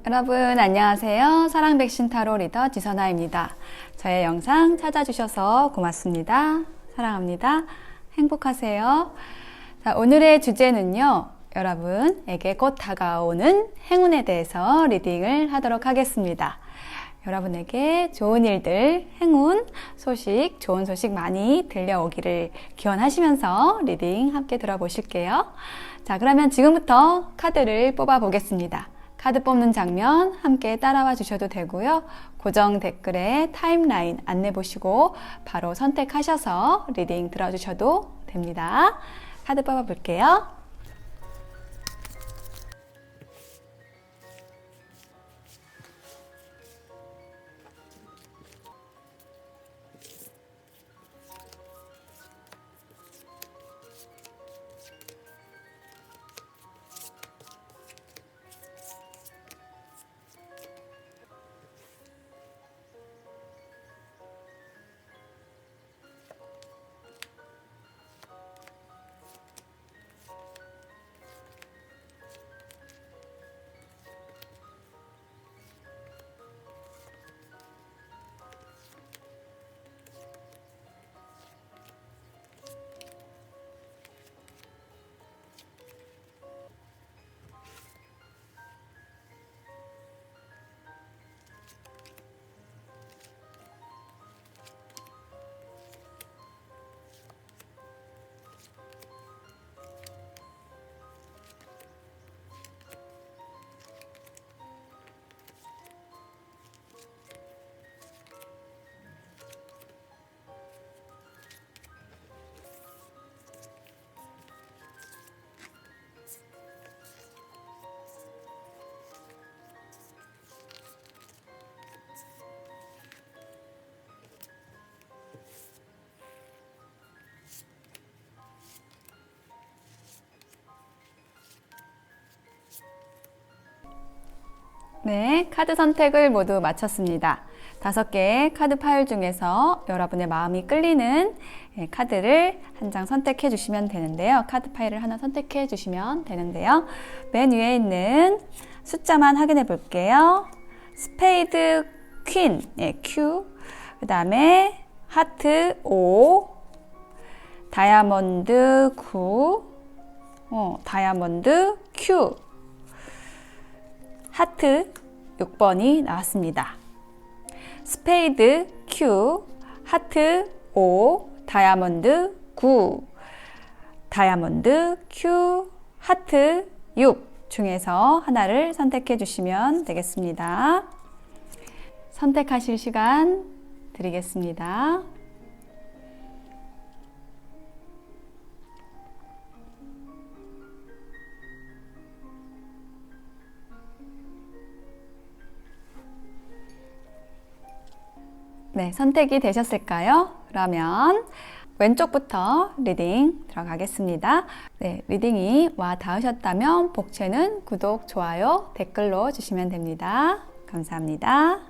여러분 안녕하세요. 사랑백신 타로 리더 지선아입니다. 저의 영상 찾아주셔서 고맙습니다. 사랑합니다. 행복하세요. 자, 오늘의 주제는요, 여러분에게 곧 다가오는 행운에 대해서 리딩을 하도록 하겠습니다. 여러분에게 좋은 일들, 행운, 소식, 좋은 소식 많이 들려오기를 기원하시면서 리딩 함께 들어보실게요. 자, 그러면 지금부터 카드를 뽑아 보겠습니다. 카드 뽑는 장면 함께 따라와 주셔도 되고요. 고정 댓글에 타임라인 안내 보시고 바로 선택하셔서 리딩 들어주셔도 됩니다. 카드 뽑아 볼게요. 네, 카드 선택을 모두 마쳤습니다. 5개의 카드 파일 중에서 여러분의 마음이 끌리는 카드를 한 장 선택해 주시면 되는데요. 카드 파일을 하나 선택해 주시면 되는데요. 맨 위에 있는 숫자만 확인해 볼게요. 스페이드 퀸, Q, 그 다음에 하트 5, 다이아몬드 9, 다이아몬드 Q, 하트 6번이 나왔습니다. 스페이드 Q, 하트 5, 다이아몬드 9, 다이아몬드 Q, 하트 6 중에서 하나를 선택해 주시면 되겠습니다. 선택하실 시간 드리겠습니다. 네, 선택이 되셨을까요? 그러면 왼쪽부터 리딩 들어가겠습니다. 네, 리딩이 와 닿으셨다면 복채는 구독, 좋아요, 댓글로 주시면 됩니다. 감사합니다.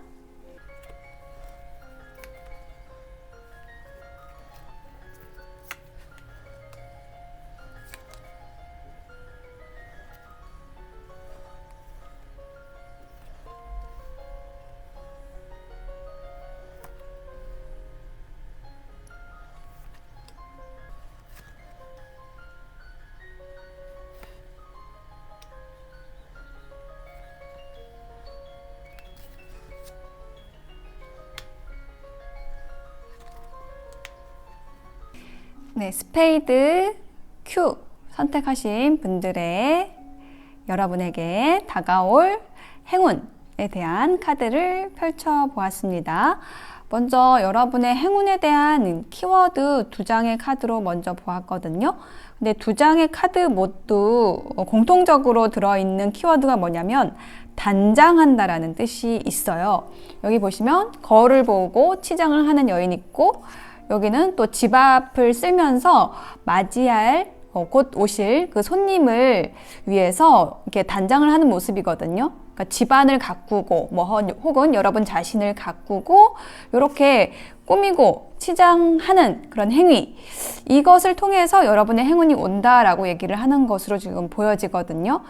네, 스페이드 Q 선택하신 분들의 여러분에게 다가올 행운에 대한 카드를 펼쳐 보았습니다. 먼저 여러분의 행운에 대한 키워드 2장의 카드로 먼저 보았거든요. 근데 2장의 카드 모두 공통적으로 들어있는 키워드가 뭐냐면 단장한다라는 뜻이 있어요. 여기 보시면 거울을 보고 치장을 하는 여인이 있고, 여기는 또 집 앞을 쓰면서 맞이할 곧 오실 그 손님을 위해서 이렇게 단장을 하는 모습이거든요. 그러니까 집안을 가꾸고 뭐 혹은 여러분 자신을 가꾸고 이렇게 꾸미고 치장하는 그런 행위, 이것을 통해서 여러분의 행운이 온다라고 얘기를 하는 것으로 지금 보여지거든요.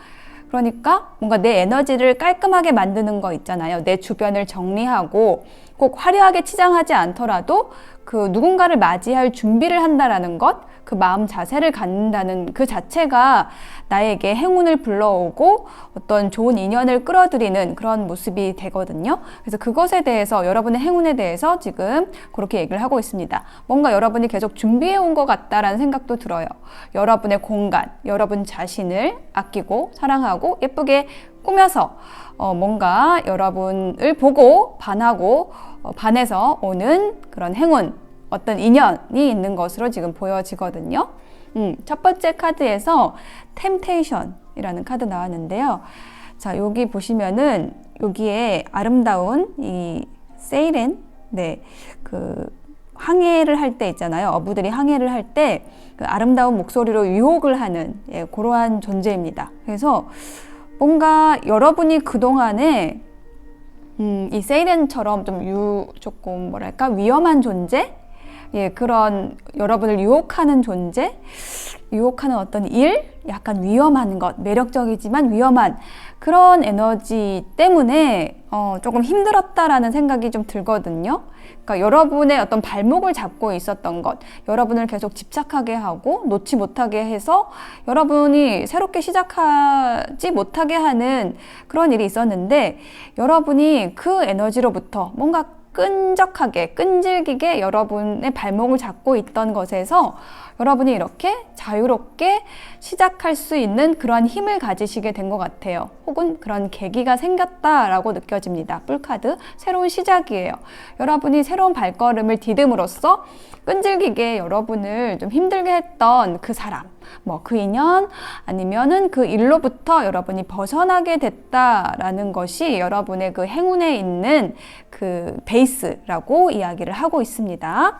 그러니까 뭔가 내 에너지를 깔끔하게 만드는 거 있잖아요. 내 주변을 정리하고 꼭 화려하게 치장하지 않더라도 그 누군가를 맞이할 준비를 한다라는 것, 그 마음 자세를 갖는다는 그 자체가 나에게 행운을 불러오고 어떤 좋은 인연을 끌어들이는 그런 모습이 되거든요. 그래서 그것에 대해서, 여러분의 행운에 대해서 지금 그렇게 얘기를 하고 있습니다. 뭔가 여러분이 계속 준비해 온 것 같다라는 생각도 들어요. 여러분의 공간, 여러분 자신을 아끼고 사랑하고 예쁘게 꾸며서 뭔가 여러분을 보고 반하고 반해서 오는 그런 행운, 어떤 인연이 있는 것으로 지금 보여지거든요. 첫 번째 카드에서 템테이션이라는 카드 나왔는데요. 자, 여기 보시면은 여기에 아름다운 이 세이렌, 네, 그 항해를 할 때 있잖아요. 어부들이 항해를 할 때 그 아름다운 목소리로 유혹을 하는 그러한 존재입니다. 그래서 뭔가 여러분이 그동안에 이 세이렌처럼 조금 뭐랄까 위험한 존재? 그런 여러분을 유혹하는 존재, 유혹하는 어떤 일, 약간 위험한 것, 매력적이지만 위험한 그런 에너지 때문에 조금 힘들었다라는 생각이 좀 들거든요. 그러니까 여러분의 어떤 발목을 잡고 있었던 것, 여러분을 계속 집착하게 하고 놓지 못하게 해서 여러분이 새롭게 시작하지 못하게 하는 그런 일이 있었는데, 여러분이 그 에너지로부터 뭔가 끈적하게, 끈질기게 여러분의 발목을 잡고 있던 것에서 여러분이 이렇게 자유롭게 시작할 수 있는 그러한 힘을 가지시게 된 것 같아요. 혹은 그런 계기가 생겼다라고 느껴집니다. 뿔카드, 새로운 시작이에요. 여러분이 새로운 발걸음을 디딤으로써 끈질기게 여러분을 좀 힘들게 했던 그 사람, 뭐 그 인연, 아니면은 그 일로부터 여러분이 벗어나게 됐다라는 것이 여러분의 그 행운에 있는 그 베이스라고 이야기를 하고 있습니다.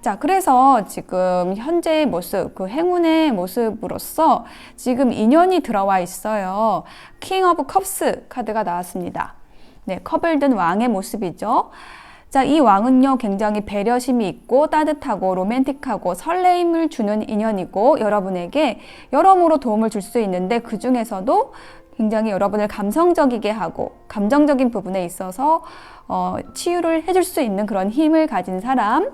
자, 그래서 지금 현재의 모습, 그 행운의 모습으로서 지금 인연이 들어와 있어요. 킹 오브 컵스 카드가 나왔습니다. 네, 컵을 든 왕의 모습이죠. 자, 이 왕은요, 굉장히 배려심이 있고 따뜻하고 로맨틱하고 설레임을 주는 인연이고 여러분에게 여러모로 도움을 줄 수 있는데, 그 중에서도 굉장히 여러분을 감성적이게 하고 감정적인 부분에 있어서 치유를 해줄 수 있는 그런 힘을 가진 사람,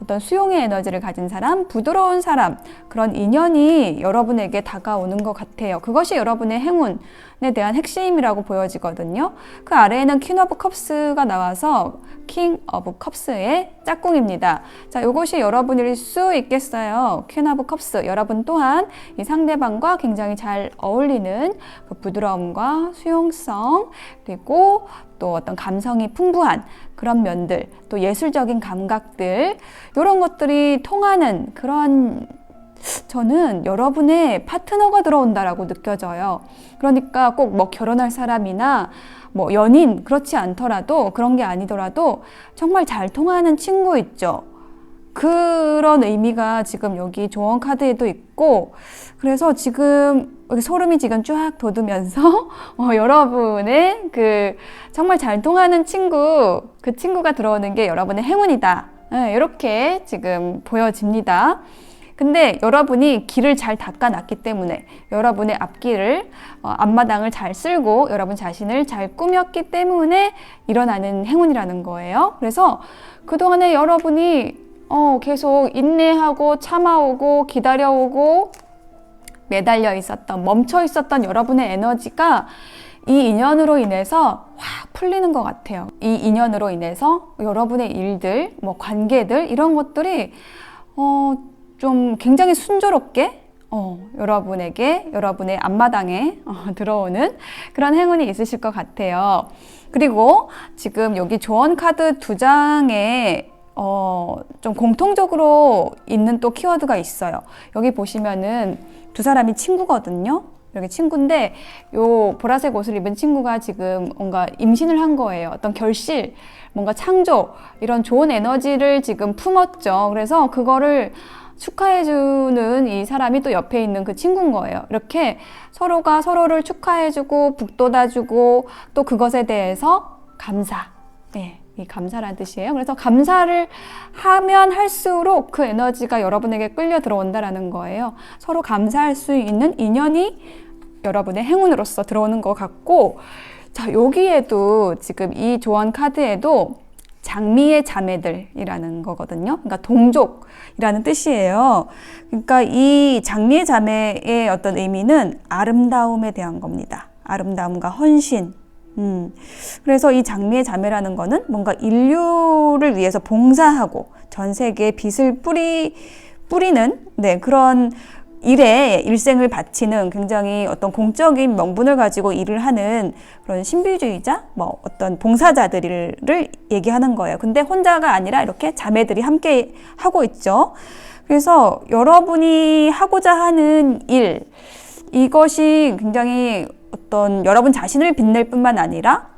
어떤 수용의 에너지를 가진 사람, 부드러운 사람, 그런 인연이 여러분에게 다가오는 것 같아요. 그것이 여러분의 행운에 대한 핵심이라고 보여지거든요. 그 아래에는 퀸 오브 컵스가 나와서 킹 오브 컵스의 짝꿍입니다. 자, 이것이 여러분일 수 있겠어요. 퀸 오브 컵스, 여러분 또한 이 상대방과 굉장히 잘 어울리는 그 부드러움과 수용성, 그리고 또 어떤 감성이 풍부한 그런 면들, 또 예술적인 감각들, 이런 것들이 통하는 그런, 저는 여러분의 파트너가 들어온다라고 느껴져요. 그러니까 꼭 뭐 결혼할 사람이나 뭐 연인, 그렇지 않더라도, 그런 게 아니더라도 정말 잘 통하는 친구 있죠. 그런 의미가 지금 여기 조언 카드에도 있고, 그래서 지금 여기 소름이 지금 쫙 돋으면서 여러분의 그 정말 잘 통하는 친구, 그 친구가 들어오는 게 여러분의 행운이다. 이렇게 지금 보여집니다. 근데 여러분이 길을 잘 닦아놨기 때문에, 여러분의 앞길을, 앞마당을 잘 쓸고 여러분 자신을 잘 꾸몄기 때문에 일어나는 행운이라는 거예요. 그래서 그동안에 여러분이 계속 인내하고 참아오고 기다려오고 매달려 있었던, 멈춰 있었던 여러분의 에너지가 이 인연으로 인해서 확 풀리는 것 같아요. 이 인연으로 인해서 여러분의 일들, 뭐 관계들, 이런 것들이 좀 굉장히 순조롭게 여러분에게, 여러분의 앞마당에 들어오는 그런 행운이 있으실 것 같아요. 그리고 지금 여기 조언 카드 2장에 좀 공통적으로 있는 또 키워드가 있어요. 여기 보시면은 두 사람이 친구거든요. 이렇게 친구인데, 요 보라색 옷을 입은 친구가 지금 뭔가 임신을 한 거예요. 어떤 결실, 뭔가 창조, 이런 좋은 에너지를 지금 품었죠. 그래서 그거를 축하해주는 이 사람이 또 옆에 있는 그 친구인 거예요. 이렇게 서로가 서로를 축하해주고 북돋아주고 또 그것에 대해서 감사. 네, 이 감사라는 뜻이에요. 그래서 감사를 하면 할수록 그 에너지가 여러분에게 끌려 들어온다라는 거예요. 서로 감사할 수 있는 인연이 여러분의 행운으로서 들어오는 것 같고, 자, 여기에도 지금 이 조언 카드에도 장미의 자매들이라는 거거든요. 그러니까 동족이라는 뜻이에요. 그러니까 이 장미의 자매의 어떤 의미는 아름다움에 대한 겁니다. 아름다움과 헌신. 그래서 이 장미의 자매라는 거는 뭔가 인류를 위해서 봉사하고 전 세계에 빛을 뿌리는 네, 그런 일에 일생을 바치는 굉장히 어떤 공적인 명분을 가지고 일을 하는 그런 신비주의자, 뭐 어떤 봉사자들을 얘기하는 거예요. 근데 혼자가 아니라 이렇게 자매들이 함께 하고 있죠. 그래서 여러분이 하고자 하는 일, 이것이 굉장히 어떤 여러분 자신을 빛낼 뿐만 아니라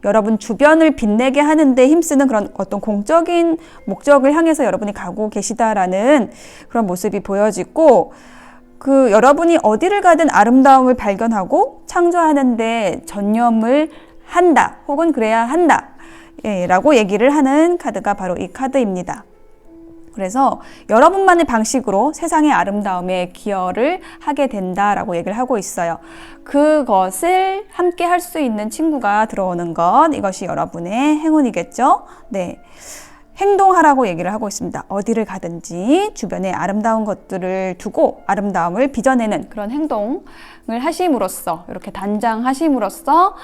여러분 주변을 빛내게 하는데 힘쓰는 그런 어떤 공적인 목적을 향해서 여러분이 가고 계시다라는 그런 모습이 보여지고, 그 여러분이 어디를 가든 아름다움을 발견하고 창조하는데 전념을 한다, 혹은 그래야 한다, 라고 얘기를 하는 카드가 바로 이 카드입니다. 그래서 여러분만의 방식으로 세상의 아름다움에 기여를 하게 된다라고 얘기를 하고 있어요. 그것을 함께 할 수 있는 친구가 들어오는 것, 이것이 여러분의 행운이겠죠? 네. 행동하라고 얘기를 하고 있습니다. 어디를 가든지 주변에 아름다운 것들을 두고 아름다움을 빚어내는 그런 행동을 하심으로써, 이렇게 단장하심으로써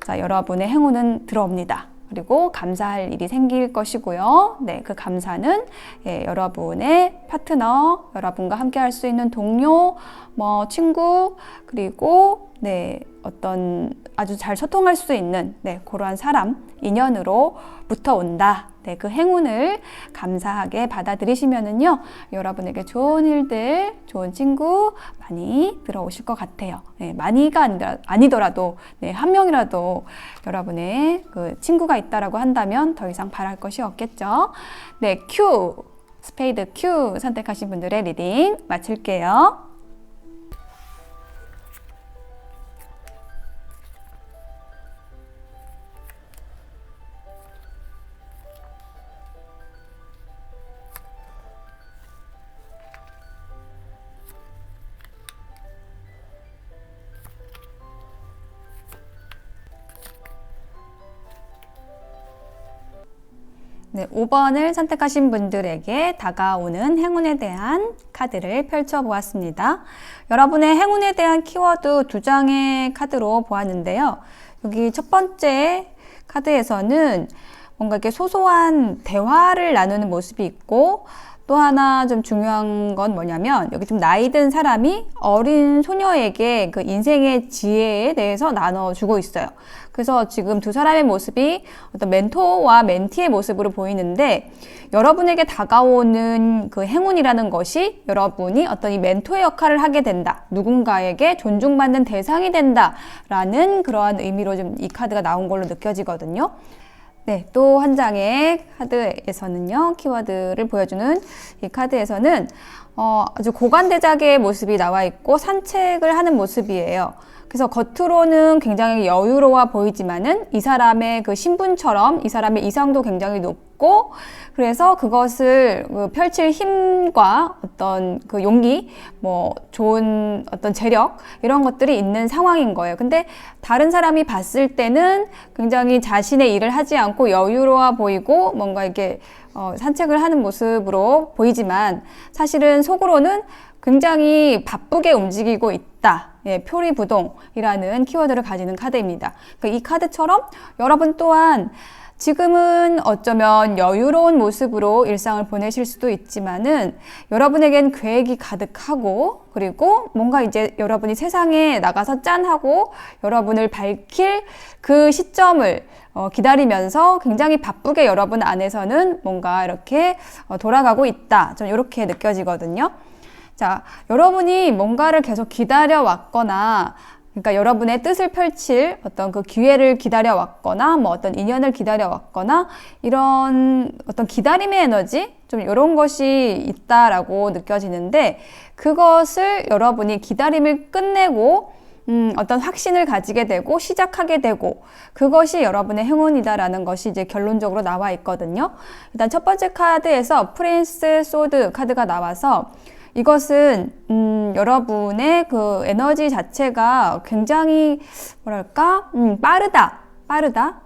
자, 여러분의 행운은 들어옵니다. 그리고 감사할 일이 생길 것이고요. 네, 그 감사는 여러분의 파트너, 여러분과 함께 할 수 있는 동료, 뭐 친구, 그리고 네, 어떤 아주 잘 소통할 수 있는 네, 그러한 사람, 인연으로부터 온다. 네, 그 행운을 감사하게 받아들이시면은요, 여러분에게 좋은 일들, 좋은 친구 많이 들어오실 것 같아요. 네, 많이가 아니더라도 네, 한 명이라도 여러분의 그 친구가 있다라고 한다면 더 이상 바랄 것이 없겠죠. 네, Q, 스페이드 Q 선택하신 분들의 리딩 마칠게요. 네, 5번을 선택하신 분들에게 다가오는 행운에 대한 카드를 펼쳐보았습니다. 여러분의 행운에 대한 키워드 2장의 카드로 보았는데요. 여기 첫 번째 카드에서는 뭔가 이렇게 소소한 대화를 나누는 모습이 있고, 또 하나 좀 중요한 건 뭐냐면 여기 좀 나이 든 사람이 어린 소녀에게 그 인생의 지혜에 대해서 나눠주고 있어요. 그래서 지금 두 사람의 모습이 어떤 멘토와 멘티의 모습으로 보이는데, 여러분에게 다가오는 그 행운이라는 것이 여러분이 어떤 이 멘토의 역할을 하게 된다, 누군가에게 존중받는 대상이 된다라는 그러한 의미로 좀 이 카드가 나온 걸로 느껴지거든요. 네, 또 한 장의 카드에서는요, 키워드를 보여주는 이 카드에서는 아주 고관대작의 모습이 나와 있고 산책을 하는 모습이에요. 그래서 겉으로는 굉장히 여유로워 보이지만은 이 사람의 그 신분처럼 이 사람의 이성도 굉장히 높고, 그래서 그것을 펼칠 힘과 어떤 그 용기, 뭐 좋은 어떤 재력, 이런 것들이 있는 상황인 거예요. 근데 다른 사람이 봤을 때는 굉장히 자신의 일을 하지 않고 여유로워 보이고 뭔가 이렇게 산책을 하는 모습으로 보이지만 사실은 속으로는 굉장히 바쁘게 움직이고 있다. 예, 표리부동이라는 키워드를 가지는 카드입니다. 그러니까 이 카드처럼 여러분 또한 지금은 어쩌면 여유로운 모습으로 일상을 보내실 수도 있지만은 여러분에겐 계획이 가득하고, 그리고 뭔가 이제 여러분이 세상에 나가서 짠하고 여러분을 밝힐 그 시점을 기다리면서 굉장히 바쁘게 여러분 안에서는 뭔가 이렇게 돌아가고 있다. 좀 이렇게 느껴지거든요. 자, 여러분이 뭔가를 계속 기다려왔거나 그러니까 여러분의 뜻을 펼칠 어떤 그 기회를 기다려왔거나 뭐 어떤 인연을 기다려왔거나 이런 어떤 기다림의 에너지 좀 이런 것이 있다라고 느껴지는데, 그것을 여러분이 기다림을 끝내고 어떤 확신을 가지게 되고 시작하게 되고, 그것이 여러분의 행운이다라는 것이 이제 결론적으로 나와 있거든요. 일단 첫 번째 카드에서 프린스 소드 카드가 나와서, 이것은 여러분의 그 에너지 자체가 굉장히 뭐랄까 빠르다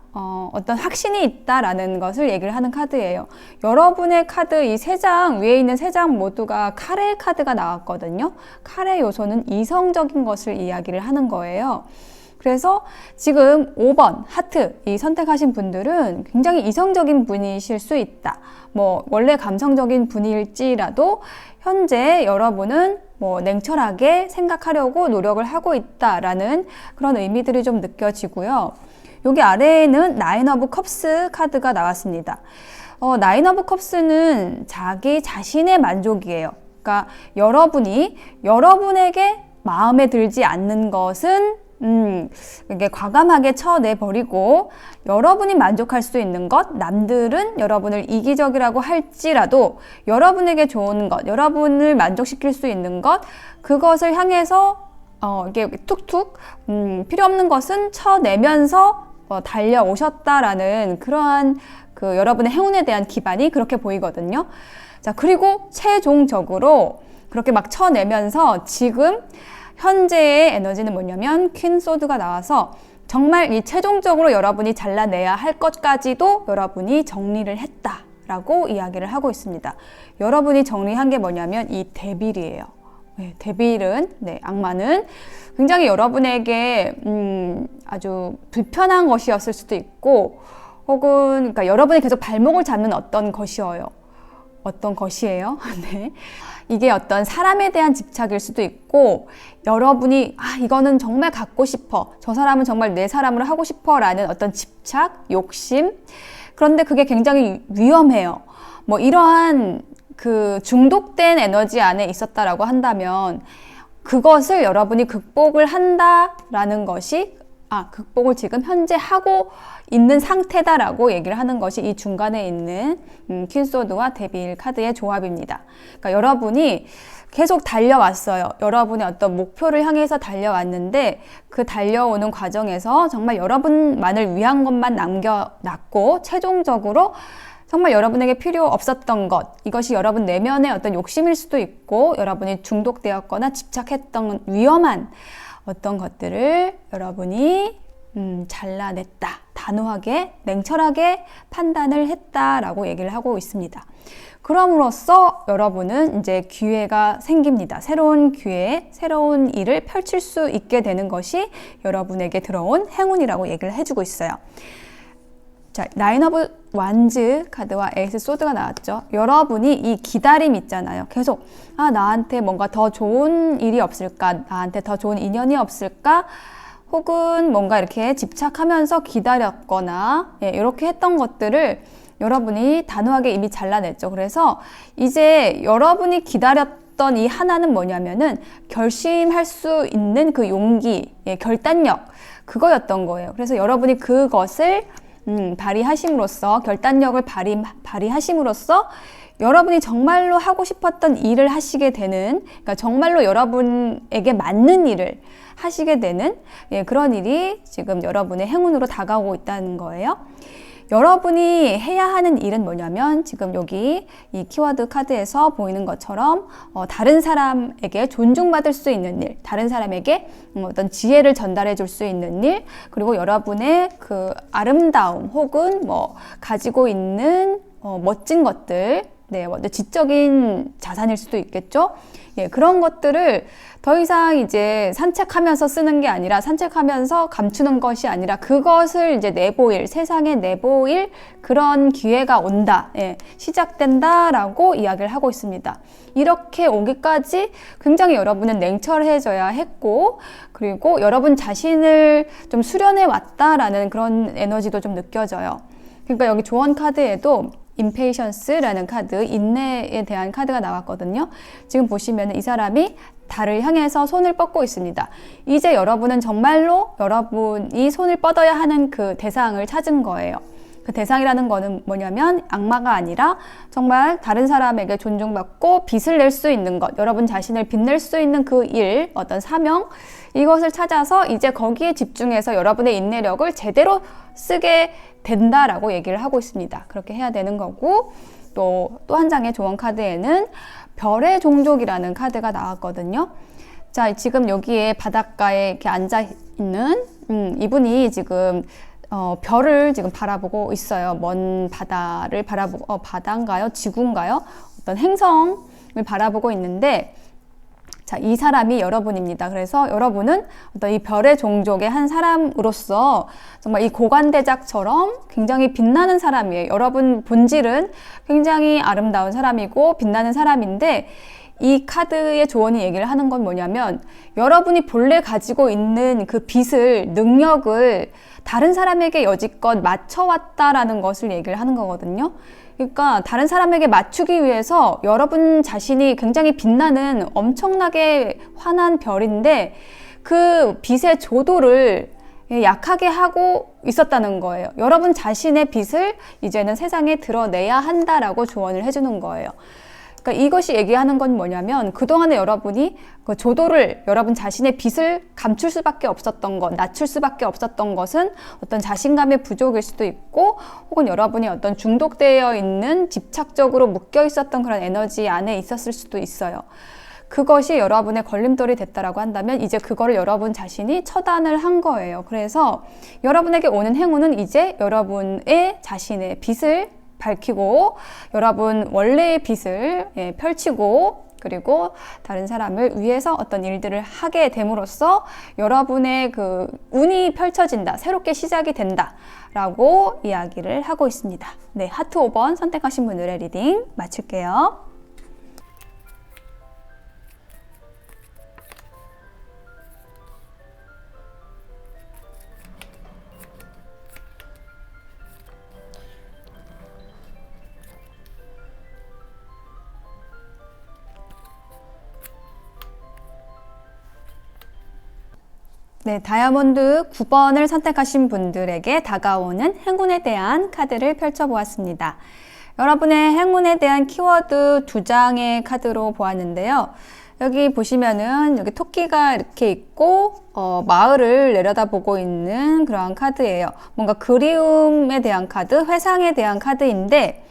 어떤 확신이 있다라는 것을 얘기를 하는 카드예요. 여러분의 카드 이 세 장 위에 있는 세 장 모두가 카레 카드가 나왔거든요. 카레 요소는 이성적인 것을 이야기를 하는 거예요. 그래서 지금 5번 하트 이 선택하신 분들은 굉장히 이성적인 분이실 수 있다. 뭐 원래 감성적인 분일지라도 현재 여러분은 뭐 냉철하게 생각하려고 노력을 하고 있다라는 그런 의미들이 좀 느껴지고요. 여기 아래에는 나인 오브 컵스 카드가 나왔습니다. 나인 오브 컵스는 자기 자신의 만족이에요. 그러니까 여러분에게 마음에 들지 않는 것은 이게 과감하게 쳐내버리고, 여러분이 만족할 수 있는 것, 남들은 여러분을 이기적이라고 할지라도 여러분에게 좋은 것, 여러분을 만족시킬 수 있는 것, 그것을 향해서 이게 툭툭 필요 없는 것은 쳐내면서 달려오셨다라는 그러한 그 여러분의 행운에 대한 기반이 그렇게 보이거든요. 자, 그리고 최종적으로 그렇게 막 쳐내면서 지금 현재의 에너지는 뭐냐면 퀸 소드가 나와서 정말 이 최종적으로 여러분이 잘라내야 할 것까지도 여러분이 정리를 했다라고 이야기를 하고 있습니다. 여러분이 정리한 게 뭐냐면 이 데빌이에요. 네, 데빌은, 악마는 굉장히 여러분에게 아주 불편한 것이었을 수도 있고, 혹은 그러니까 여러분이 계속 발목을 잡는 어떤 것이에요. 네. 이게 어떤 사람에 대한 집착일 수도 있고, 여러분이 이거는 정말 갖고 싶어, 저 사람은 정말 내 사람으로 하고 싶어 라는 어떤 집착, 욕심, 그런데 그게 굉장히 위험해요. 뭐 이러한 그 중독된 에너지 안에 있었다라고 한다면 그것을 여러분이 극복을 한다라는 것이 극복을 지금 현재 하고 있는 상태다라고 얘기를 하는 것이 이 중간에 있는 퀸소드와 데빌 카드의 조합입니다. 그러니까 여러분이 계속 달려왔어요. 여러분의 어떤 목표를 향해서 달려왔는데, 그 달려오는 과정에서 정말 여러분만을 위한 것만 남겨놨고, 최종적으로 정말 여러분에게 필요 없었던 것, 이것이 여러분 내면의 어떤 욕심일 수도 있고, 여러분이 중독되었거나 집착했던 위험한 어떤 것들을 여러분이 잘라냈다, 단호하게 냉철하게 판단을 했다라고 얘기를 하고 있습니다. 그럼으로써 여러분은 이제 기회가 생깁니다. 새로운 기회, 새로운 일을 펼칠 수 있게 되는 것이 여러분에게 들어온 행운이라고 얘기를 해주고 있어요. 자, 나인 오브 완즈 카드와 에이스 소드가 나왔죠. 여러분이 이 기다림 있잖아요. 계속 나한테 뭔가 더 좋은 일이 없을까, 나한테 더 좋은 인연이 없을까, 혹은 뭔가 이렇게 집착하면서 기다렸거나 이렇게 했던 것들을 여러분이 단호하게 이미 잘라냈죠. 그래서 이제 여러분이 기다렸던 이 하나는 뭐냐면은 결심할 수 있는 그 용기, 결단력, 그거였던 거예요. 그래서 여러분이 그것을 발휘하심으로써, 결단력을 발휘하심으로써 여러분이 정말로 하고 싶었던 일을 하시게 되는, 그러니까 정말로 여러분에게 맞는 일을 하시게 되는 그런 일이 지금 여러분의 행운으로 다가오고 있다는 거예요. 여러분이 해야 하는 일은 뭐냐면, 지금 여기 이 키워드 카드에서 보이는 것처럼 다른 사람에게 존중받을 수 있는 일, 다른 사람에게 어떤 지혜를 전달해 줄 수 있는 일, 그리고 여러분의 그 아름다움 혹은 뭐 가지고 있는 멋진 것들, 지적인 자산일 수도 있겠죠. 그런 것들을 더 이상 이제 산책하면서 쓰는 게 아니라, 산책하면서 감추는 것이 아니라 그것을 이제 내보일, 세상에 내보일 그런 기회가 온다, 시작된다라고 이야기를 하고 있습니다. 이렇게 오기까지 굉장히 여러분은 냉철해져야 했고, 그리고 여러분 자신을 좀 수련해 왔다라는 그런 에너지도 좀 느껴져요. 그러니까 여기 조언 카드에도 impatience라는 카드, 인내에 대한 카드가 나왔거든요. 지금 보시면 이 사람이 달을 향해서 손을 뻗고 있습니다. 이제 여러분은 정말로 여러분이 손을 뻗어야 하는 그 대상을 찾은 거예요. 그 대상이라는 거는 뭐냐면 악마가 아니라 정말 다른 사람에게 존중받고 빛을 낼 수 있는 것, 여러분 자신을 빛낼 수 있는 그 일, 어떤 사명, 이것을 찾아서 이제 거기에 집중해서 여러분의 인내력을 제대로 쓰게 된다라고 얘기를 하고 있습니다. 그렇게 해야 되는 거고, 또 한 장의 조언 카드에는 별의 종족이라는 카드가 나왔거든요. 자, 지금 여기에 바닷가에 이렇게 앉아 있는 이분이 지금 별을 지금 바라보고 있어요. 먼 바다를 바라보고, 바다인가요? 지구인가요? 어떤 행성을 바라보고 있는데, 자, 이 사람이 여러분입니다. 그래서 여러분은 어떤 이 별의 종족의 한 사람으로서 정말 이 고관대작처럼 굉장히 빛나는 사람이에요. 여러분 본질은 굉장히 아름다운 사람이고 빛나는 사람인데, 이 카드의 조언이 얘기를 하는 건 뭐냐면, 여러분이 본래 가지고 있는 그 빛을, 능력을 다른 사람에게 여지껏 맞춰왔다라는 것을 얘기를 하는 거거든요. 그러니까 다른 사람에게 맞추기 위해서 여러분 자신이 굉장히 빛나는 엄청나게 환한 별인데, 그 빛의 조도를 약하게 하고 있었다는 거예요. 여러분 자신의 빛을 이제는 세상에 드러내야 한다라고 조언을 해주는 거예요. 그러니까 이것이 얘기하는 건 뭐냐면, 그동안에 여러분이 그 조도를, 여러분 자신의 빛을 감출 수밖에 없었던 것, 낮출 수밖에 없었던 것은 어떤 자신감의 부족일 수도 있고, 혹은 여러분이 어떤 중독되어 있는, 집착적으로 묶여 있었던 그런 에너지 안에 있었을 수도 있어요. 그것이 여러분의 걸림돌이 됐다라고 한다면 이제 그거를 여러분 자신이 처단을 한 거예요. 그래서 여러분에게 오는 행운은 이제 여러분의 자신의 빛을 밝히고, 여러분 원래의 빛을 펼치고, 그리고 다른 사람을 위해서 어떤 일들을 하게 됨으로써 여러분의 그 운이 펼쳐진다, 새롭게 시작이 된다 라고 이야기를 하고 있습니다. 네, 하트 5번 선택하신 분들의 리딩 마칠게요. 네, 다이아몬드 9번을 선택하신 분들에게 다가오는 행운에 대한 카드를 펼쳐보았습니다. 여러분의 행운에 대한 키워드 2장의 카드로 보았는데요. 여기 보시면은 여기 토끼가 이렇게 있고 마을을 내려다보고 있는 그러한 카드예요. 뭔가 그리움에 대한 카드, 회상에 대한 카드인데,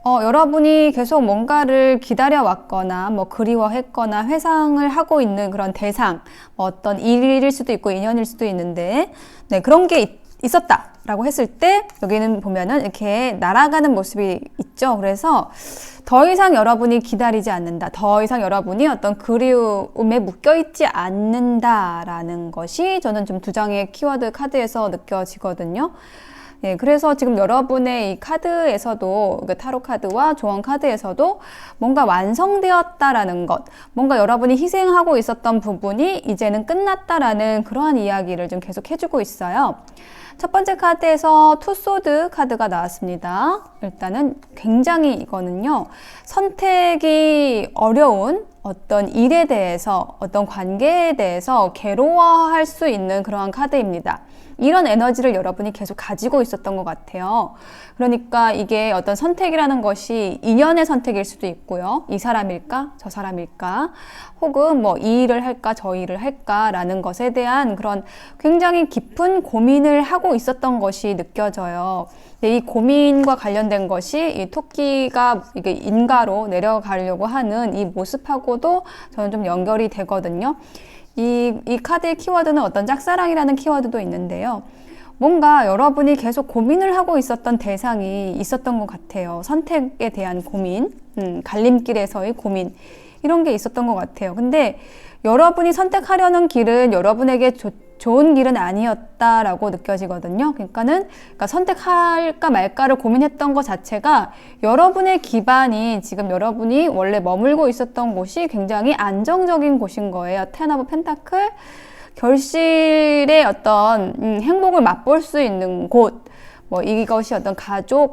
여러분이 계속 뭔가를 기다려왔거나, 그리워했거나, 회상을 하고 있는 그런 대상, 어떤 일일 수도 있고, 인연일 수도 있는데, 네, 그런 게 있었다라고 했을 때, 여기는 보면은 이렇게 날아가는 모습이 있죠. 그래서 더 이상 여러분이 기다리지 않는다. 더 이상 여러분이 어떤 그리움에 묶여있지 않는다라는 것이 저는 좀 2장의 키워드 카드에서 느껴지거든요. 네, 그래서 지금 여러분의 이 카드에서도, 그 타로 카드와 조언 카드에서도 뭔가 완성되었다라는 것, 뭔가 여러분이 희생하고 있었던 부분이 이제는 끝났다라는 그러한 이야기를 좀 계속 해주고 있어요. 첫 번째 카드에서 투소드 카드가 나왔습니다. 일단은 굉장히 이거는요, 선택이 어려운 어떤 일에 대해서, 어떤 관계에 대해서 괴로워할 수 있는 그러한 카드입니다. 이런 에너지를 여러분이 계속 가지고 있었던 것 같아요. 그러니까 이게 어떤 선택이라는 것이 인연의 선택일 수도 있고요. 이 사람일까? 저 사람일까? 혹은 이 일을 할까? 저 일을 할까? 라는 것에 대한 그런 굉장히 깊은 고민을 하고 있었던 것이 느껴져요. 이 고민과 관련된 것이 이 토끼가 이게 인가로 내려가려고 하는 이 모습하고도 저는 좀 연결이 되거든요. 이 카드의 키워드는 어떤 짝사랑이라는 키워드도 있는데요. 뭔가 여러분이 계속 고민을 하고 있었던 대상이 있었던 것 같아요. 선택에 대한 고민, 갈림길에서의 고민, 이런 게 있었던 것 같아요. 근데 여러분이 선택하려는 길은 여러분에게 좋은 길은 아니었다라고 느껴지거든요. 그러니까 선택할까 말까를 고민했던 것 자체가 여러분의 기반이, 지금 여러분이 원래 머물고 있었던 곳이 굉장히 안정적인 곳인 거예요. 텐 오브 펜타클, 결실의 어떤 행복을 맛볼 수 있는 곳, 뭐 이것이 어떤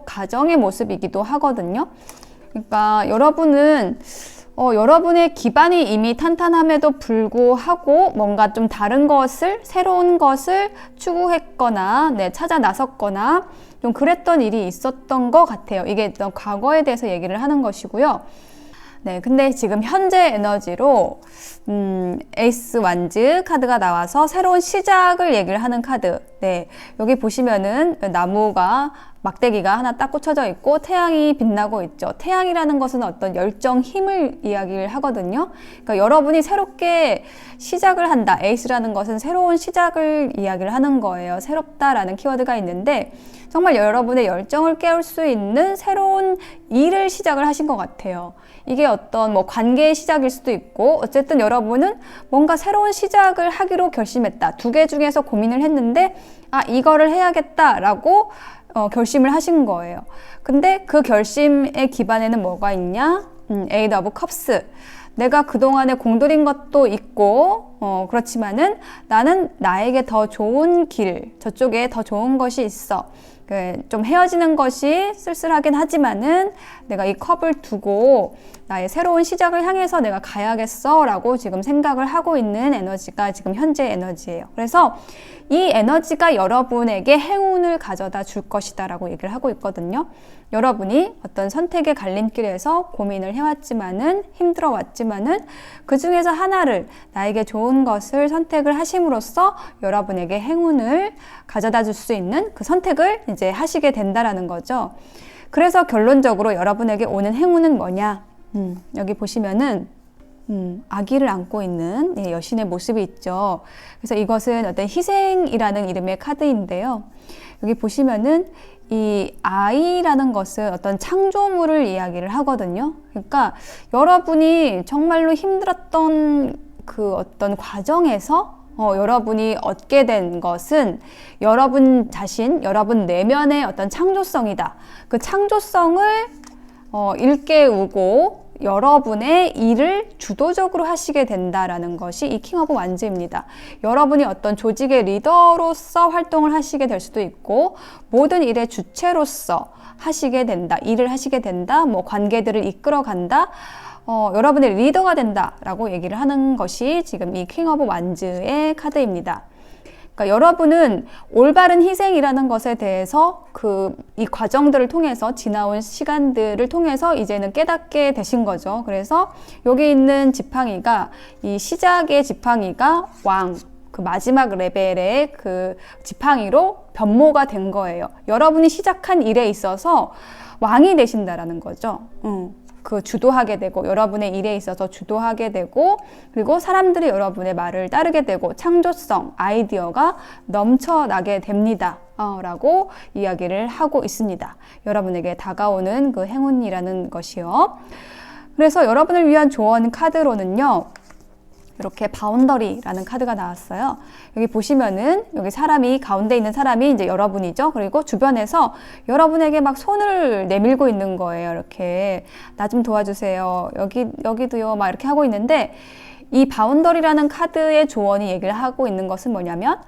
가정의 모습이기도 하거든요. 그러니까 여러분은 여러분의 기반이 이미 탄탄함에도 불구하고 뭔가 좀 다른 것을, 새로운 것을 추구했거나, 찾아 나섰거나, 좀 그랬던 일이 있었던 것 같아요. 이게 과거에 대해서 얘기를 하는 것이고요. 근데 지금 현재 에너지로 에이스 완즈 카드가 나와서 새로운 시작을 얘기를 하는 카드. 여기 보시면은 나무가 막대기가 하나 딱 꽂혀져 있고 태양이 빛나고 있죠. 태양이라는 것은 어떤 열정, 힘을 이야기를 하거든요. 그러니까 여러분이 새롭게 시작을 한다. 에이스라는 것은 새로운 시작을 이야기를 하는 거예요. 새롭다라는 키워드가 있는데 정말 여러분의 열정을 깨울 수 있는 새로운 일을 시작을 하신 것 같아요. 이게 어떤 관계의 시작일 수도 있고 어쨌든 여러분은 뭔가 새로운 시작을 하기로 결심했다. 두 개 중에서 고민을 했는데 이거를 해야겠다라고 결심을 하신 거예요. 근데 그 결심의 기반에는 뭐가 있냐? 에이드 오브 컵스. 내가 그동안에 공들인 것도 있고 그렇지만은 나는 나에게 더 좋은 길, 저쪽에 더 좋은 것이 있어. 좀 헤어지는 것이 쓸쓸하긴 하지만은 내가 이 컵을 두고 나의 새로운 시작을 향해서 내가 가야겠어 라고 지금 생각을 하고 있는 에너지가 지금 현재 에너지예요. 그래서 이 에너지가 여러분에게 행운을 가져다 줄 것이다 라고 얘기를 하고 있거든요. 여러분이 어떤 선택의 갈림길에서 고민을 해왔지만은 힘들어 왔지만은 그 중에서 하나를 나에게 좋은 것을 선택을 하심으로써 여러분에게 행운을 가져다 줄 수 있는 그 선택을 이제 하시게 된다라는 거죠. 그래서 결론적으로 여러분에게 오는 행운은 뭐냐? 여기 보시면은 아기를 안고 있는 여신의 모습이 있죠. 그래서 이것은 어떤 희생이라는 이름의 카드인데요. 여기 보시면은 이 아이라는 것은 어떤 창조물을 이야기를 하거든요. 그러니까 여러분이 정말로 힘들었던 그 어떤 과정에서 여러분이 얻게 된 것은 여러분 자신, 여러분 내면의 어떤 창조성이다. 그 창조성을 일깨우고 여러분의 일을 주도적으로 하시게 된다라는 것이 이 킹 오브 완즈입니다. 여러분이 어떤 조직의 리더로서 활동을 하시게 될 수도 있고 모든 일의 주체로서 하시게 된다. 일을 하시게 된다. 관계들을 이끌어 간다. 여러분의 리더가 된다라고 얘기를 하는 것이 지금 이 킹 오브 완즈의 카드입니다. 그러니까 여러분은 올바른 희생이라는 것에 대해서 이 과정들을 통해서 지나온 시간들을 통해서 이제는 깨닫게 되신 거죠. 그래서 여기 있는 지팡이가 이 시작의 지팡이가 그 마지막 레벨의 그 지팡이로 변모가 된 거예요. 여러분이 시작한 일에 있어서 왕이 되신다라는 거죠. 주도하게 되고 여러분의 일에 있어서 주도하게 되고 그리고 사람들이 여러분의 말을 따르게 되고 창조성, 아이디어가 넘쳐나게 됩니다. 라고 이야기를 하고 있습니다. 여러분에게 다가오는 그 행운이라는 것이요. 그래서 여러분을 위한 조언 카드로는요. 이렇게 바운더리라는 카드가 나왔어요. 여기 보시면은 여기 가운데 있는 사람이 이제 여러분이죠. 그리고 주변에서 여러분에게 막 손을 내밀고 있는 거예요. 이렇게 나 좀 도와주세요. 여기도요. 막 이렇게 하고 있는데 이 바운더리라는 카드의 조언이 얘기를 하고 있는 것은 뭐냐면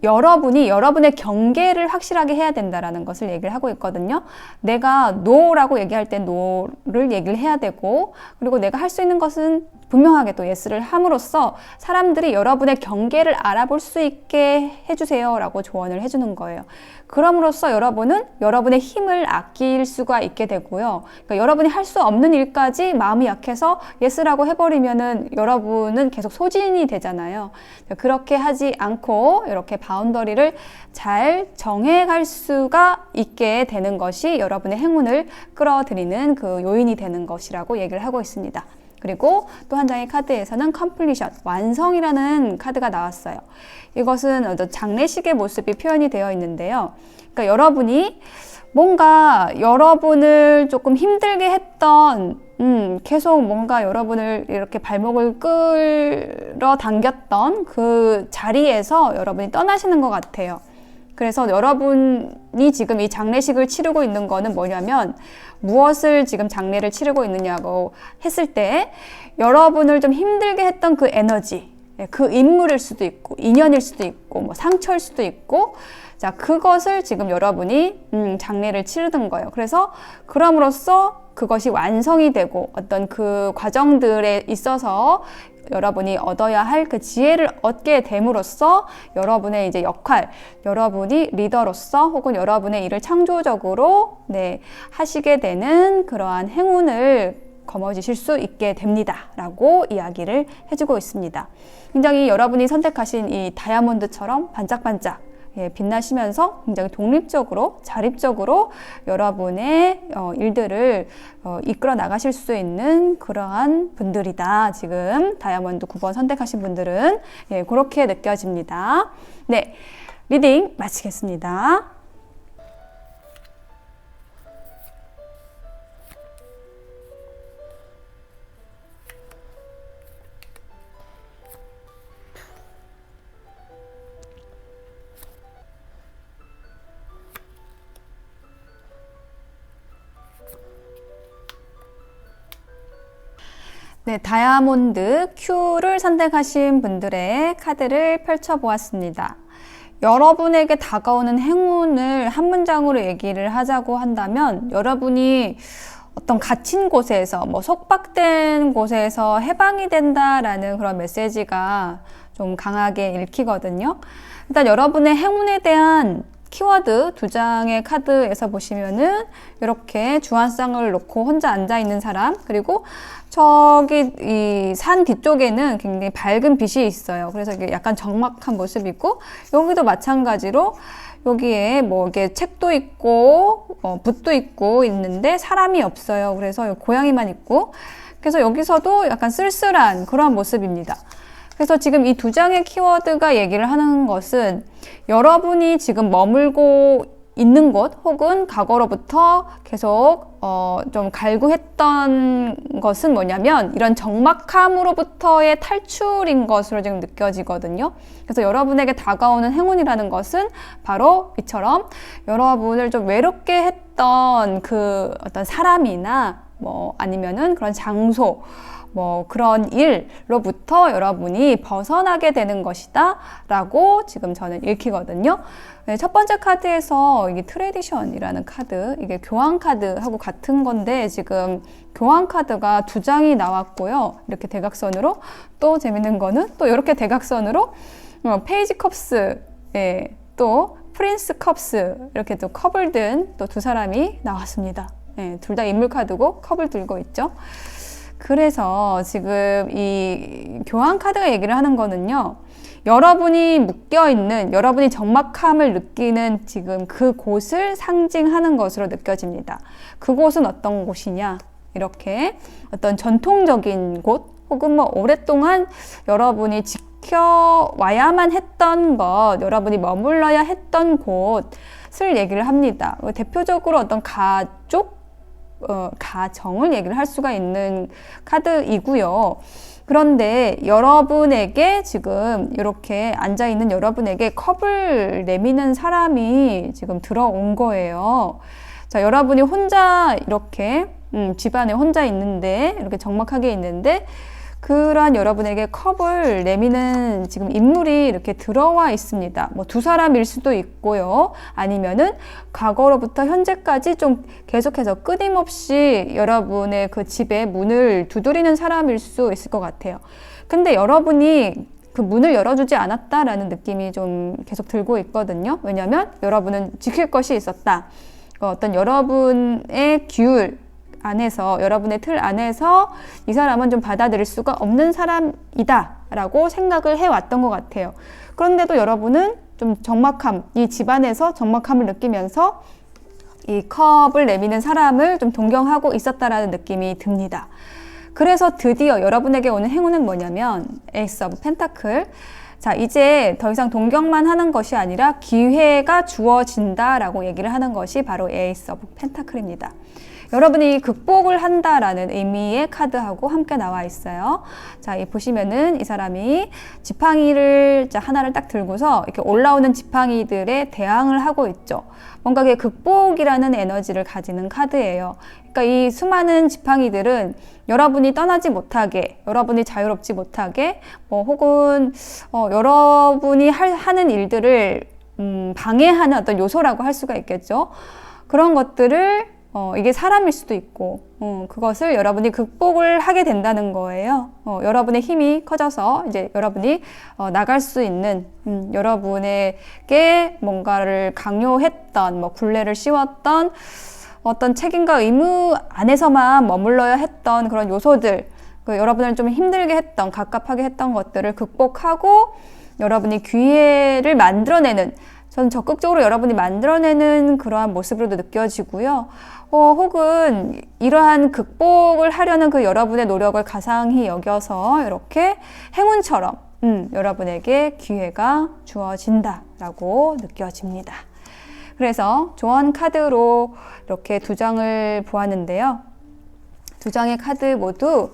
여러분이 여러분의 경계를 확실하게 해야 된다라는 것을 얘기를 하고 있거든요. 내가 노라고 얘기할 때 노를 얘기를 해야 되고 그리고 내가 할 수 있는 것은 분명하게 또 예스를 함으로써 사람들이 여러분의 경계를 알아볼 수 있게 해주세요 라고 조언을 해주는 거예요. 그럼으로써 여러분은 여러분의 힘을 아낄 수가 있게 되고요. 그러니까 여러분이 할 수 없는 일까지 마음이 약해서 예스라고 해버리면은 여러분은 계속 소진이 되잖아요. 그렇게 하지 않고 이렇게 바운더리를 잘 정해갈 수가 있게 되는 것이 여러분의 행운을 끌어들이는 그 요인이 되는 것이라고 얘기를 하고 있습니다. 그리고 또 한 장의 카드에서는 completion, 완성이라는 카드가 나왔어요. 이것은 어떤 장례식의 모습이 표현이 되어 있는데요. 그러니까 여러분이 뭔가 여러분을 조금 힘들게 했던 계속 뭔가 여러분을 이렇게 발목을 끌어당겼던 그 자리에서 여러분이 떠나시는 것 같아요. 그래서 여러분이 지금 이 장례식을 치르고 있는 거는 뭐냐면 무엇을 지금 장례를 치르고 있느냐고 했을 때 여러분을 좀 힘들게 했던 그 에너지 그 인물일 수도 있고, 인연일 수도 있고, 뭐 상처일 수도 있고, 자, 그것을 지금 여러분이 장례를 치르는 거예요. 그래서 그럼으로써 그것이 완성이 되고 어떤 그 과정들에 있어서 여러분이 얻어야 할 그 지혜를 얻게 됨으로써 여러분의 이제 역할, 여러분이 리더로서 혹은 여러분의 일을 창조적으로 하시게 되는 그러한 행운을 거머쥐실 수 있게 됩니다. 라고 이야기를 해주고 있습니다. 굉장히 여러분이 선택하신 이 다이아몬드처럼 반짝반짝 빛나시면서 굉장히 독립적으로, 자립적으로 여러분의 일들을 이끌어 나가실 수 있는 그러한 분들이다. 지금 다이아몬드 9번 선택하신 분들은 그렇게 느껴집니다. 네, 리딩 마치겠습니다. 네, 다이아몬드 Q를 선택하신 분들의 카드를 펼쳐보았습니다. 여러분에게 다가오는 행운을 한 문장으로 얘기를 하자고 한다면 여러분이 어떤 갇힌 곳에서, 뭐 속박된 곳에서 해방이 된다라는 그런 메시지가 좀 강하게 읽히거든요. 일단 여러분의 행운에 대한 키워드 2장의 카드에서 보시면은 이렇게 주안상을 놓고 혼자 앉아 있는 사람, 그리고 저기 이 산 뒤쪽에는 굉장히 밝은 빛이 있어요. 그래서 이게 약간 적막한 모습이고, 여기도 마찬가지로 여기에 뭐 이게 책도 있고 붓도 있고 있는데 사람이 없어요. 그래서 고양이만 있고, 그래서 여기서도 약간 쓸쓸한 그런 모습입니다. 그래서 지금 이 2장의 키워드가 얘기를 하는 것은 여러분이 지금 머물고 있는 곳 혹은 과거로부터 계속 좀 갈구했던 것은 뭐냐면 이런 적막함으로부터의 탈출인 것으로 지금 느껴지거든요. 그래서 여러분에게 다가오는 행운이라는 것은 바로 이처럼 여러분을 좀 외롭게 했던 그 어떤 사람이나 뭐 아니면은 그런 장소, 뭐 그런 일로부터 여러분이 벗어나게 되는 것이다 라고 지금 저는 읽히거든요. 네, 첫 번째 카드에서 이게 트레디션이라는 카드, 이게 교환 카드하고 같은 건데 지금 교환 카드가 2장이 나왔고요. 이렇게 대각선으로, 또 재밌는 거는 또 이렇게 대각선으로 페이지 컵스, 또 프린스 컵스, 이렇게 또 컵을 든 또 2사람이 나왔습니다. 둘 다 인물 카드고 컵을 들고 있죠. 그래서 지금 이 교환 카드가 얘기를 하는 거는요, 여러분이 묶여있는, 여러분이 적막함을 느끼는 지금 그곳을 상징하는 것으로 느껴집니다. 그곳은 어떤 곳이냐, 이렇게 어떤 전통적인 곳 혹은 뭐 오랫동안 여러분이 지켜와야만 했던 것, 여러분이 머물러야 했던 곳을 얘기를 합니다. 대표적으로 어떤 가정을 얘기를 할 수가 있는 카드이고요. 그런데 여러분에게 지금 이렇게 앉아있는 여러분에게 컵을 내미는 사람이 지금 들어온 거예요. 자, 여러분이 혼자 이렇게 집안에 혼자 있는데, 이렇게 적막하게 있는데, 그러한 여러분에게 컵을 내미는 지금 인물이 이렇게 들어와 있습니다. 뭐 2사람일 수도 있고요. 아니면은 과거로부터 현재까지 좀 계속해서 끊임없이 여러분의 그 집에 문을 두드리는 사람일 수 있을 것 같아요. 근데 여러분이 그 문을 열어주지 않았다라는 느낌이 좀 계속 들고 있거든요. 왜냐하면 여러분은 지킬 것이 있었다. 어떤 여러분의 기율 안에서, 여러분의 틀 안에서 이 사람은 좀 받아들일 수가 없는 사람이다 라고 생각을 해왔던 것 같아요. 그런데도 여러분은 좀 적막함, 이 집안에서 적막함을 느끼면서 이 컵을 내미는 사람을 좀 동경하고 있었다라는 느낌이 듭니다. 그래서 드디어 여러분에게 오는 행운은 뭐냐면 에이스 오브 펜타클. 자, 이제 더 이상 동경만 하는 것이 아니라 기회가 주어진다라고 얘기를 하는 것이 바로 에이스 오브 펜타클입니다. 여러분이 극복을 한다라는 의미의 카드하고 함께 나와 있어요. 자, 이 보시면은 이 사람이 지팡이를 하나를 딱 들고서 이렇게 올라오는 지팡이들에 대항을 하고 있죠. 뭔가 그게 극복이라는 에너지를 가지는 카드예요. 그러니까 이 수많은 지팡이들은 여러분이 떠나지 못하게, 여러분이 자유롭지 못하게, 혹은 여러분이 하는 일들을 방해하는 어떤 요소라고 할 수가 있겠죠. 그런 것들을 이게 사람일 수도 있고 그것을 여러분이 극복을 하게 된다는 거예요. 여러분의 힘이 커져서 이제 여러분이 나갈 수 있는 여러분에게 뭔가를 강요했던 굴레를 씌웠던 어떤 책임과 의무 안에서만 머물러야 했던 그런 요소들, 여러분을 좀 힘들게 했던, 갑갑하게 했던 것들을 극복하고 여러분이 기회를 만들어내는, 저는 적극적으로 여러분이 만들어내는 그러한 모습으로도 느껴지고요. 혹은 이러한 극복을 하려는 그 여러분의 노력을 가상히 여겨서 이렇게 행운처럼 여러분에게 기회가 주어진다라고 느껴집니다. 그래서 조언 카드로 이렇게 두 장을 보았는데요. 두 장의 카드 모두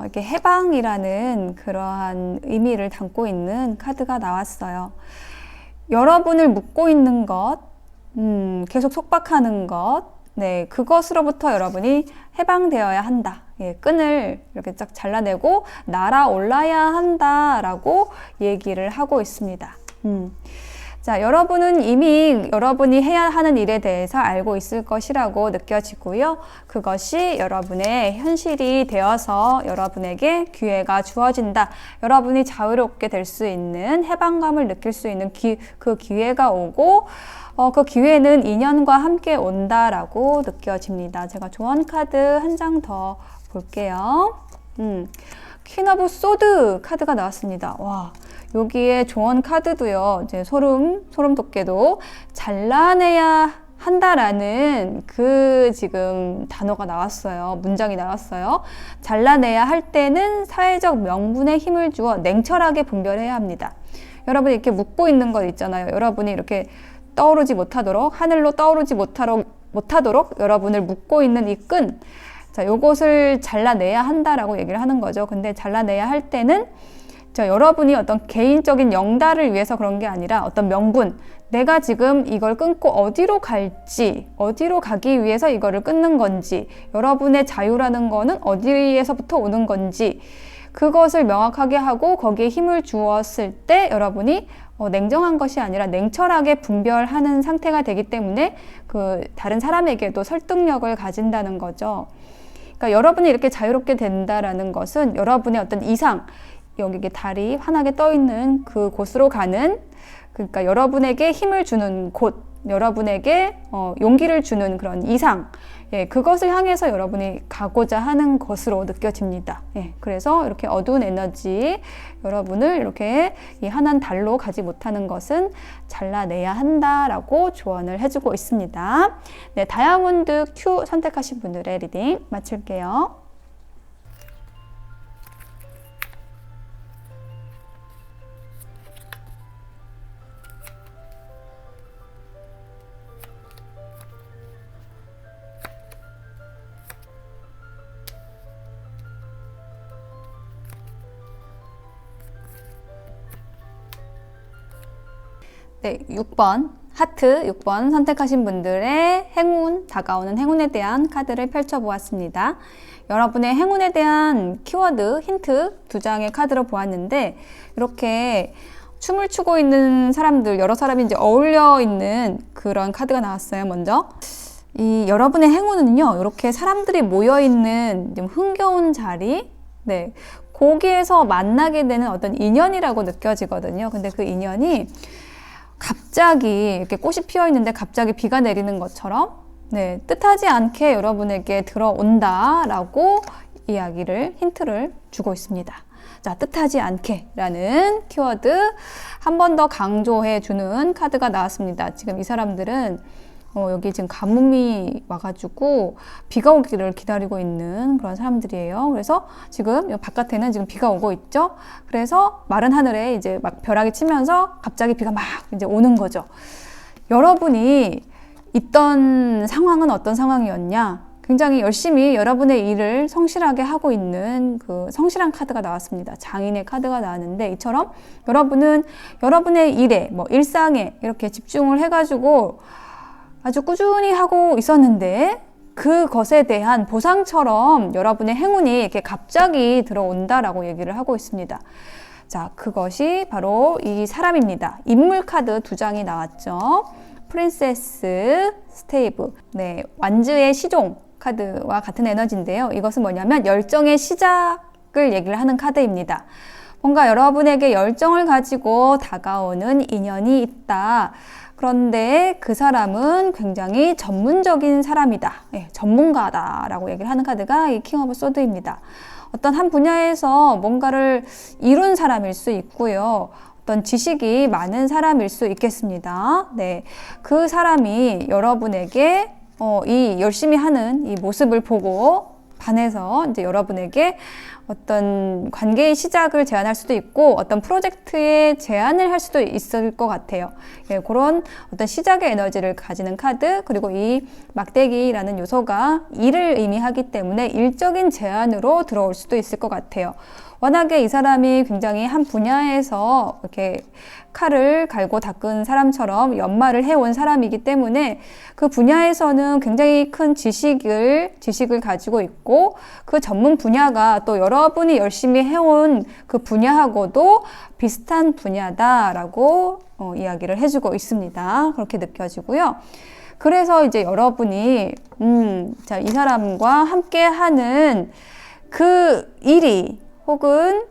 이렇게 해방이라는 그러한 의미를 담고 있는 카드가 나왔어요. 여러분을 묶고 있는 것, 계속 속박하는 것, 네, 그것으로부터 여러분이 해방되어야 한다. 예, 끈을 이렇게 쫙 잘라내고 날아올라야 한다라고 얘기를 하고 있습니다. 자, 여러분은 이미 여러분이 해야 하는 일에 대해서 알고 있을 것이라고 느껴지고요. 그것이 여러분의 현실이 되어서 여러분에게 기회가 주어진다. 여러분이 자유롭게 될 수 있는 해방감을 느낄 수 있는 그 기회가 오고 그 기회는 인연과 함께 온다라고 느껴집니다. 제가 조언 카드 한 장 더 볼게요. 퀸 오브 소드 카드가 나왔습니다. 와. 여기에 조언 카드도요, 이제 소름 돋게도 잘라내야 한다라는 그 지금 단어가 나왔어요. 문장이 나왔어요. 잘라내야 할 때는 사회적 명분에 힘을 주어 냉철하게 분별해야 합니다. 여러분이 이렇게 묶고 있는 거 있잖아요. 여러분이 이렇게 떠오르지 못하도록, 하늘로 떠오르지 못하도록 여러분을 묶고 있는 이 끈. 자, 요것을 잘라내야 한다라고 얘기를 하는 거죠. 근데 잘라내야 할 때는 여러분이 어떤 개인적인 영달을 위해서 그런 게 아니라 어떤 명분, 내가 지금 이걸 끊고 어디로 갈지, 어디로 가기 위해서 이거를 끊는 건지, 여러분의 자유라는 거는 어디에서부터 오는 건지, 그것을 명확하게 하고 거기에 힘을 주었을 때 여러분이 냉정한 것이 아니라 냉철하게 분별하는 상태가 되기 때문에 그 다른 사람에게도 설득력을 가진다는 거죠. 그러니까 여러분이 이렇게 자유롭게 된다라는 것은 여러분의 어떤 이상, 여기 달이 환하게 떠 있는 그 곳으로 가는, 그러니까 여러분에게 힘을 주는 곳, 여러분에게 용기를 주는 그런 이상, 예, 그것을 향해서 여러분이 가고자 하는 것으로 느껴집니다. 예, 그래서 이렇게 어두운 에너지, 여러분을 이렇게 이 환한 달로 가지 못하는 것은 잘라내야 한다라고 조언을 해주고 있습니다. 네, 다이아몬드 Q 선택하신 분들의 리딩 마칠게요. 네, 6번 하트 6번 선택하신 분들의 행운, 다가오는 행운에 대한 카드를 펼쳐보았습니다. 여러분의 행운에 대한 키워드, 힌트 두 장의 카드로 보았는데 이렇게 춤을 추고 있는 사람들, 여러 사람이 이제 어울려 있는 그런 카드가 나왔어요. 먼저 이 여러분의 행운은요, 이렇게 사람들이 모여 있는 좀 흥겨운 자리, 네, 거기에서 만나게 되는 어떤 인연이라고 느껴지거든요. 근데 그 인연이 갑자기 이렇게 꽃이 피어 있는데 갑자기 비가 내리는 것처럼, 네, 뜻하지 않게 여러분에게 들어온다라고 이야기를, 힌트를 주고 있습니다. 자, 뜻하지 않게 라는 키워드 한 번 더 강조해 주는 카드가 나왔습니다. 지금 이 사람들은 여기 지금 가뭄이 와가지고 비가 오기를 기다리고 있는 그런 사람들이에요. 그래서 지금 바깥에는 지금 비가 오고 있죠. 그래서 마른 하늘에 이제 막 벼락이 치면서 갑자기 비가 막 이제 오는 거죠. 여러분이 있던 상황은 어떤 상황이었냐? 굉장히 열심히 여러분의 일을 성실하게 하고 있는 그 성실한 카드가 나왔습니다. 장인의 카드가 나왔는데, 이처럼 여러분은 여러분의 일에, 일상에 이렇게 집중을 해가지고 아주 꾸준히 하고 있었는데, 그것에 대한 보상처럼 여러분의 행운이 이렇게 갑자기 들어온다라고 얘기를 하고 있습니다. 자, 그것이 바로 이 사람입니다. 인물 카드 2장이 나왔죠. 프린세스 스테이브, 네, 완즈의 시종 카드와 같은 에너지인데요. 이것은 뭐냐면 열정의 시작을 얘기를 하는 카드입니다. 뭔가 여러분에게 열정을 가지고 다가오는 인연이 있다. 그런데 그 사람은 굉장히 전문적인 사람이다. 네, 전문가다라고 얘기를 하는 카드가 이 킹 오브 소드입니다. 어떤 한 분야에서 뭔가를 이룬 사람일 수 있고요. 어떤 지식이 많은 사람일 수 있겠습니다. 네, 그 사람이 여러분에게 이 열심히 하는 이 모습을 보고 반해서 이제 여러분에게 어떤 관계의 시작을 제안할 수도 있고 어떤 프로젝트의 제안을 할 수도 있을 것 같아요. 예, 그런 어떤 시작의 에너지를 가지는 카드, 그리고 이 막대기라는 요소가 일을 의미하기 때문에 일적인 제안으로 들어올 수도 있을 것 같아요. 워낙에 이 사람이 굉장히 한 분야에서 이렇게 칼을 갈고 닦은 사람처럼 연마를 해온 사람이기 때문에 그 분야에서는 굉장히 큰 지식을 가지고 있고, 그 전문 분야가 또 여러분이 열심히 해온 그 분야하고도 비슷한 분야다라고 이야기를 해주고 있습니다. 그렇게 느껴지고요. 그래서 이제 여러분이 자, 이 사람과 함께 하는 그 일이 혹은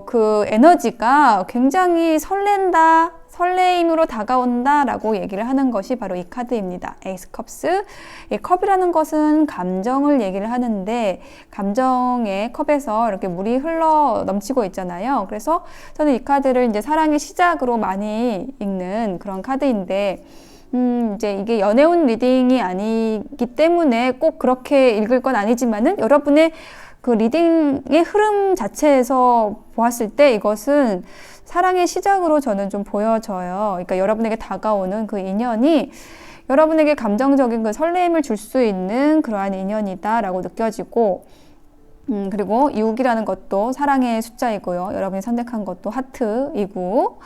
그 에너지가 굉장히 설렌다, 설레임으로 다가온다 라고 얘기를 하는 것이 바로 이 카드입니다. 에이스 컵스. 이 컵이라는 것은 감정을 얘기를 하는데, 감정의 컵에서 이렇게 물이 흘러 넘치고 있잖아요. 그래서 저는 이 카드를 이제 사랑의 시작으로 많이 읽는 그런 카드인데, 이제 이게 연애운 리딩이 아니기 때문에 꼭 그렇게 읽을 건 아니지만은, 여러분의 그 리딩의 흐름 자체에서 보았을 때 이것은 사랑의 시작으로 저는 좀 보여져요. 그러니까 여러분에게 다가오는 그 인연이 여러분에게 감정적인 그 설레임을 줄 수 있는 그러한 인연이다라고 느껴지고, 그리고 6이라는 것도 사랑의 숫자이고요. 여러분이 선택한 것도 하트이고,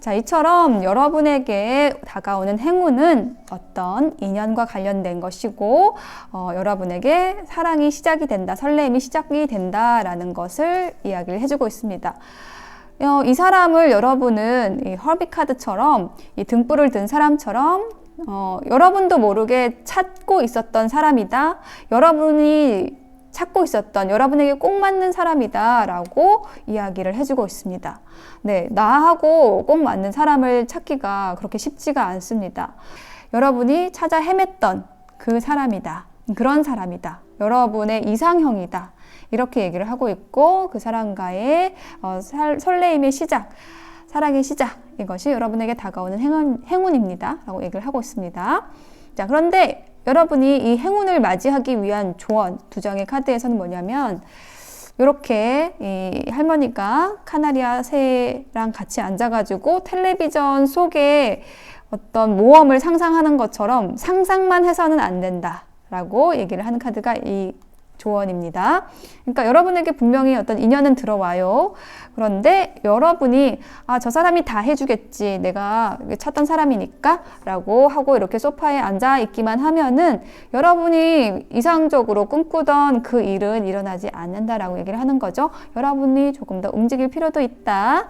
자, 이처럼 여러분에게 다가오는 행운은 어떤 인연과 관련된 것이고, 여러분에게 사랑이 시작이 된다, 설레임이 시작이 된다라는 것을 이야기를 해주고 있습니다. 이 사람을 여러분은 이 허비 카드처럼, 이 등불을 든 사람처럼 여러분도 모르게 찾고 있었던 사람이다. 여러분이 찾고 있었던, 여러분에게 꼭 맞는 사람이다 라고 이야기를 해주고 있습니다. 네, 나하고 꼭 맞는 사람을 찾기가 그렇게 쉽지가 않습니다. 여러분이 찾아 헤맸던 그 사람이다. 그런 사람이다. 여러분의 이상형이다. 이렇게 얘기를 하고 있고, 그 사람과의 설레임의 시작, 사랑의 시작, 이것이 여러분에게 다가오는 행운입니다 라고 얘기를 하고 있습니다. 자, 그런데 여러분이 이 행운을 맞이하기 위한 조언 2장의 카드에서는 뭐냐면, 이렇게 이 할머니가 카나리아 새랑 같이 앉아가지고 텔레비전 속에 어떤 모험을 상상하는 것처럼 상상만 해서는 안 된다 라고 얘기를 하는 카드가 이 조언입니다. 그러니까 여러분에게 분명히 어떤 인연은 들어와요. 그런데 여러분이 저 사람이 다 해주겠지, 내가 찾던 사람이니까 라고 하고 이렇게 소파에 앉아 있기만 하면은 여러분이 이상적으로 꿈꾸던 그 일은 일어나지 않는다라고 얘기를 하는 거죠. 여러분이 조금 더 움직일 필요도 있다.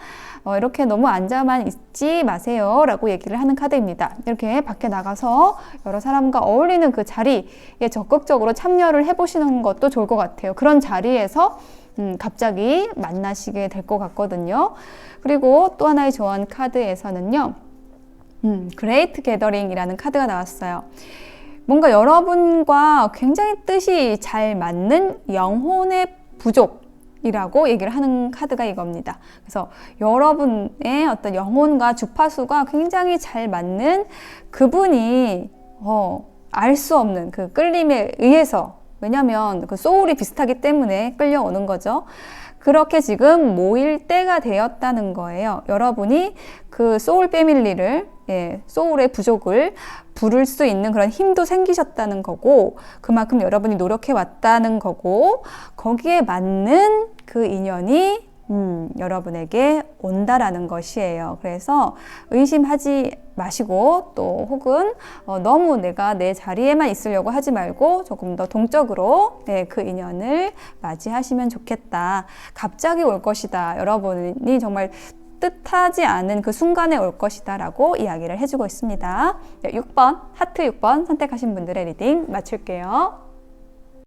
이렇게 너무 앉아만 있지 마세요 라고 얘기를 하는 카드입니다. 이렇게 밖에 나가서 여러 사람과 어울리는 그 자리에 적극적으로 참여를 해보시는 것도 좋을 것 같아요. 그런 자리에서 갑자기 만나시게 될 것 같거든요. 그리고 또 하나의 조언 카드에서는요, 그레이트 게더링이라는 카드가 나왔어요. 뭔가 여러분과 굉장히 뜻이 잘 맞는 영혼의 부족이라고 얘기를 하는 카드가 이겁니다. 그래서 여러분의 어떤 영혼과 주파수가 굉장히 잘 맞는 그분이 알 수 없는 그 끌림에 의해서, 왜냐하면 그 소울이 비슷하기 때문에 끌려오는 거죠. 그렇게 지금 모일 때가 되었다는 거예요. 여러분이 그 소울 패밀리를, 소울의 부족을 부를 수 있는 그런 힘도 생기셨다는 거고, 그만큼 여러분이 노력해 왔다는 거고, 거기에 맞는 그 인연이 여러분에게 온다라는 것이에요. 그래서 의심하지 마시고, 또 혹은 너무 내가 내 자리에만 있으려고 하지 말고 조금 더 동적으로 그 인연을 맞이하시면 좋겠다. 갑자기 올 것이다. 여러분이 정말 뜻하지 않은 그 순간에 올 것이다 라고 이야기를 해주고 있습니다. 6번, 하트 6번 선택하신 분들의 리딩 마칠게요.